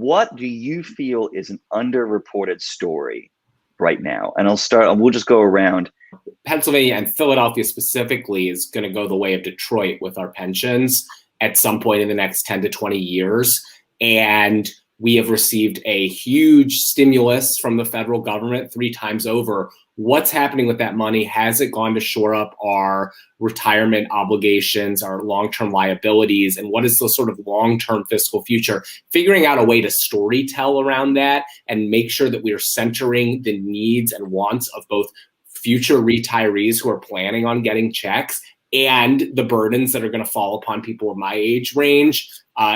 what do you feel is an underreported story right now? And we'll just go around. Pennsylvania and Philadelphia specifically is going to go the way of Detroit with our pensions at some point in the next 10 to 20 years. And we have received a huge stimulus from the federal government 3 times over. What's happening with that money? Has it gone to shore up our retirement obligations, our long-term liabilities, and what is the sort of long-term fiscal future? Figuring out a way to storytell around that and make sure that we are centering the needs and wants of both future retirees who are planning on getting checks and the burdens that are going to fall upon people of my age range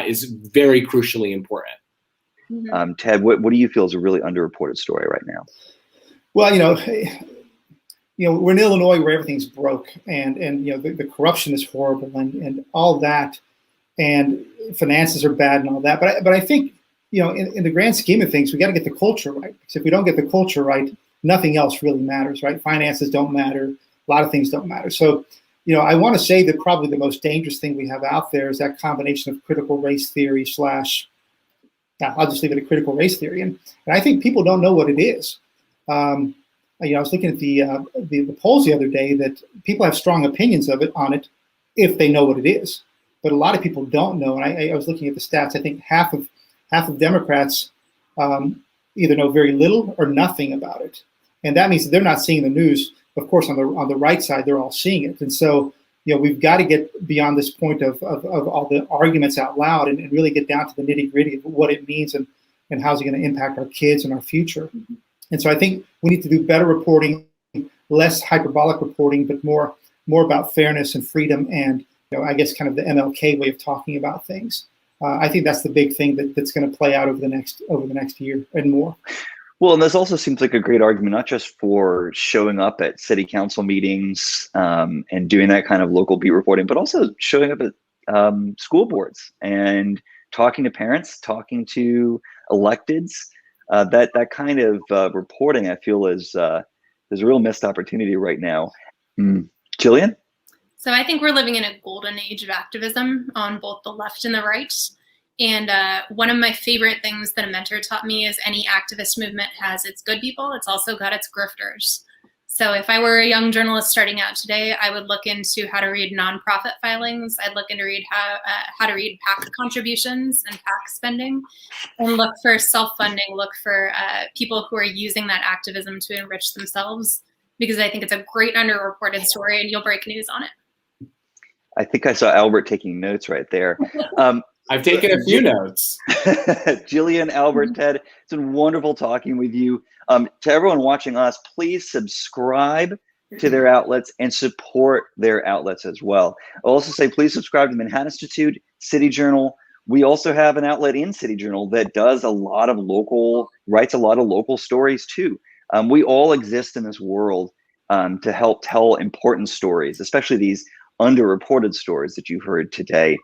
is very crucially important. Ted, what do you feel is a really underreported story right now? Well, we're in Illinois where everything's broke, and the corruption is horrible, and all that, and finances are bad and all that. But I think in the grand scheme of things, we got to get the culture right. Because if we don't get the culture right, nothing else really matters, right? Finances don't matter. A lot of things don't matter. So, I want to say that probably the most dangerous thing we have out there is that combination of critical race theory / I'll just leave it at critical race theory, and I think people don't know what it is. I was looking at the polls the other day that people have strong opinions on it if they know what it is, but a lot of people don't know. And I was looking at the stats. I think half of Democrats either know very little or nothing about it, and that means that they're not seeing the news. Of course, on the right side, they're all seeing it, and so we've got to get beyond this point of all the arguments out loud and really get down to the nitty gritty of what it means and how's it going to impact our kids and our future. And so I think we need to do better reporting, less hyperbolic reporting, but more about fairness and freedom and, I guess kind of the MLK way of talking about things. I think that's the big thing that's going to play out over the next year and more. Well, and this also seems like a great argument, not just for showing up at city council meetings and doing that kind of local beat reporting, but also showing up at school boards and talking to parents, talking to electeds. That kind of reporting, I feel, is a real missed opportunity right now. Jillian? So I think we're living in a golden age of activism on both the left and the right. And one of my favorite things that a mentor taught me is any activist movement has its good people. It's also got its grifters. So if I were a young journalist starting out today, I would look into how to read nonprofit filings. I'd look into how to read PAC contributions and PAC spending, and look for self-funding, look for people who are using that activism to enrich themselves, because I think it's a great underreported story and you'll break news on it. I think I saw Albert taking notes right there. I've taken a few notes. Jillian, Albert, Ted, it's been wonderful talking with you. To everyone watching us, please subscribe to their outlets and support their outlets as well. I'll also say please subscribe to the Manhattan Institute, City Journal. We also have an outlet in City Journal that does writes a lot of local stories too. We all exist in this world to help tell important stories, especially these underreported stories that you heard today.